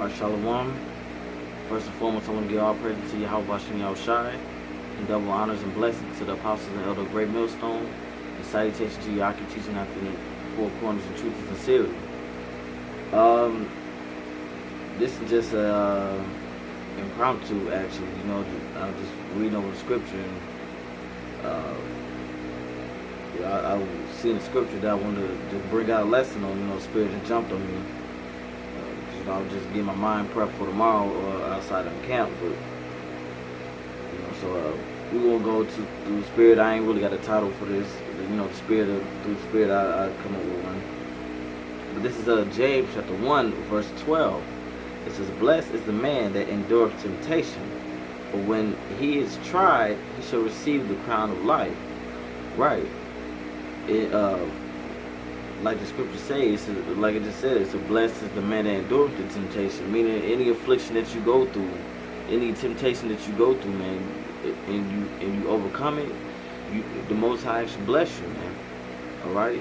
Alright, Shalom. First and foremost, I want to give all praise to Yahweh Bashem Yahushai, and double honors and blessings to the apostles and elder of Great Millstone, and salutation to Yaki teaching after the four corners and truth and sincerity. This is just impromptu, actually. I'm just reading over the scripture, and I was seeing the scripture that I wanted to bring out a lesson on. The Spirit just jumped on me. I was just getting my mind prepped for tomorrow outside of the camp, but so we will go through the Spirit. I ain't really got a title for this. The Spirit through the Spirit, I come up with one. But this is James chapter 1, verse 12. It says, "Blessed is the man that endureth temptation, for when he is tried, he shall receive the crown of life." Right. It like the scripture says, like it just said, it's a blessed is the man that endureth the temptation. Meaning, any affliction that you go through, any temptation that you go through, man, and you overcome it, the Most High should bless you, man. All right,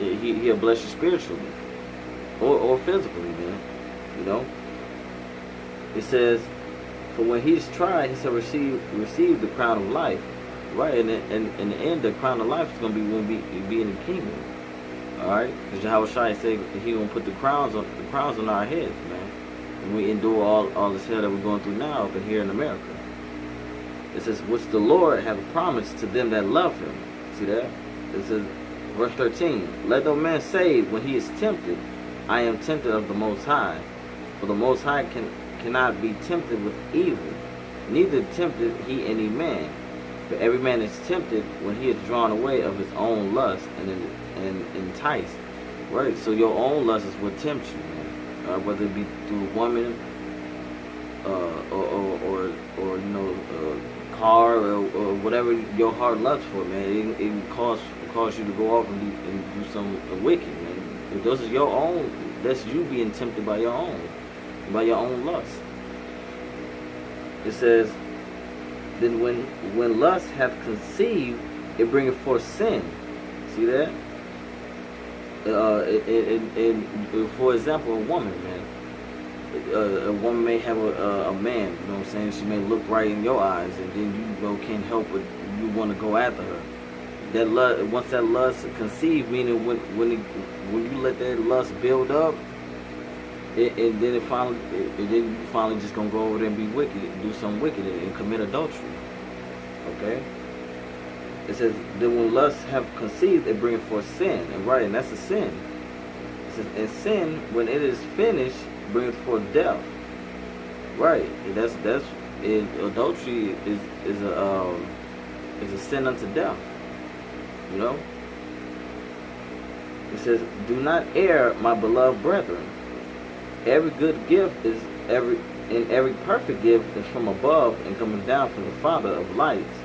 he'll bless you spiritually or physically, man. It says, "For when he is tried, he shall receive the crown of life." Right, and in the end, the crown of life is gonna be when we be in the kingdom. All right, because Yahweh Shai said he gonna put the crowns on our heads, man, and we endure all this hell that we're going through now up in here in America. It says, "Which the Lord hath promised to them that love him." See that? It says, verse 13, "Let no man say when he is tempted, I am tempted of the Most High. For the Most High cannot be tempted with evil, neither tempted he any man. But every man is tempted when he is drawn away of his own lust and enticed." Right? So your own lust is what tempts you, man. Whether it be through a woman, or car, or whatever your heart lusts for, man. It can cause you to go off and do some wicked, man. If those are your own, that's you being tempted by your own lust. It says, "Then when lust hath conceived, it bringeth forth sin." See that? For example, a woman, man. A woman may have a man, you know what I'm saying? She may look right in your eyes, and then you can't help but you want to go after her. That lust, once that lust conceived, meaning when you let that lust build up, and then you finally just gonna go over there and be wicked, do something wicked, and commit adultery. Okay. It says, "Then when lust have conceived, it bringeth forth sin," and that's a sin. It says, "And sin, when it is finished, bringeth forth death." Right. And adultery is a sin unto death. It says, "Do not err, my beloved brethren. Every good gift every perfect gift is from above and coming down from the Father of lights,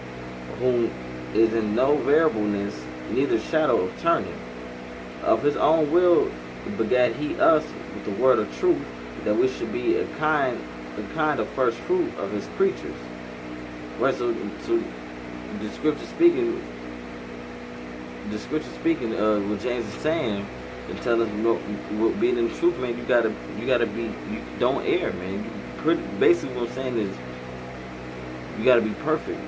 whom is in no variableness, neither shadow of turning. Of his own will begat he us with the word of truth, that we should be a kind of first fruit of his creatures." Right. So the scripture speaking, what James is saying, and tell us, being in the truth, man, you gotta be, you don't err, man. Basically what I'm saying is, you gotta be perfect.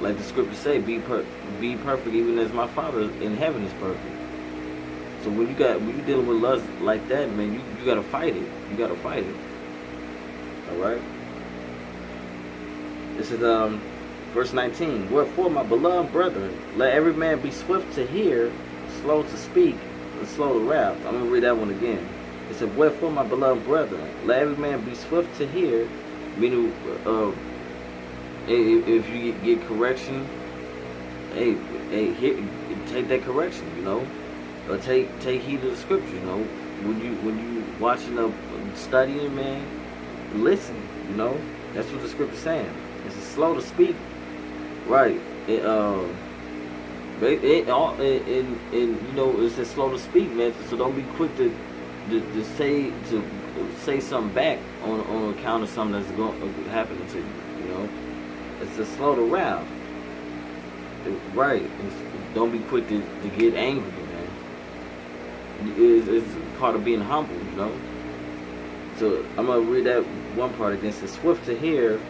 Like the scripture say, be perfect, even as my Father in heaven is perfect. So when you dealing with lust like that, man, you gotta fight it. All right. This is verse 19. "Wherefore, my beloved brethren, let every man be swift to hear, slow to speak, and slow to wrath." I'm going to read that one again. It said, "Wherefore, my beloved brethren, let every man be swift to hear," meaning if you get correction, take that correction, or take heed of the scripture, when you watching studying, man, listen, that's what the scripture's saying. It's slow to speak, right? It says slow to speak, man. So don't be quick to say something back on account of something that's happening to you. It's a slow to wrath, right? Don't be quick to get angry, man. It's part of being humble, So I'm gonna read that one part again. It says, swift to hear,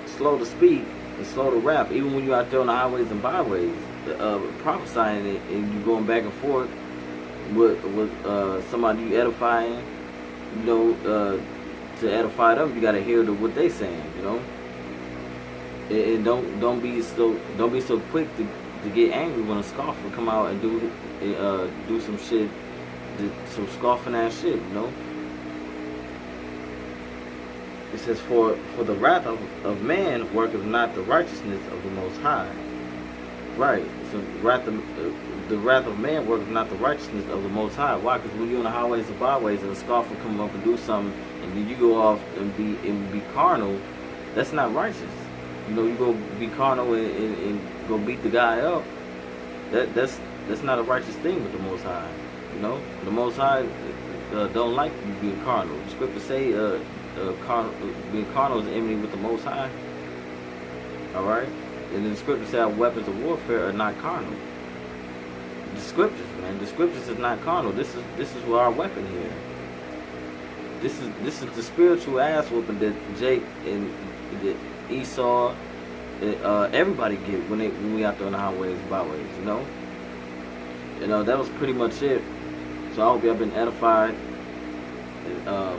slow to speak, and slow to wrath. Even when you're out there on the highways and byways, prophesying it, and you going back and forth with somebody you edifying, you know, to edify them, you gotta hear what they saying, you know. And don't be so quick to get angry when a scoffer come out and do some shit, some scoffing ass shit, you know. It says, for the wrath of man worketh not the righteousness of the Most High. Right. So the wrath of man worketh not the righteousness of the Most High. Why? Because when you're on the highways and byways and a scoffer come up and do something, and then you go off and be carnal, that's not righteous. You know, you go be carnal and go beat the guy up. That's not a righteous thing with the Most High. You know, the Most High don't like you being carnal. The scriptures say being carnal is enmity with the Most High. All right, and then the scriptures say our weapons of warfare are not carnal. The scriptures, man, the scriptures is not carnal. This is what our weapon here. This is the spiritual ass whooping that Jake and that Esau, everybody get when we out there on the highways and byways. You know, that was pretty much it. So I hope y'all been edified.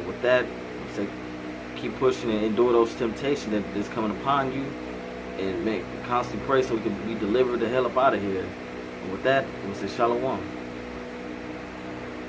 With that, say keep pushing and endure those temptations that's coming upon you, and constantly pray so we can be delivered the hell up out of here. And with that, I'm gonna say shalom.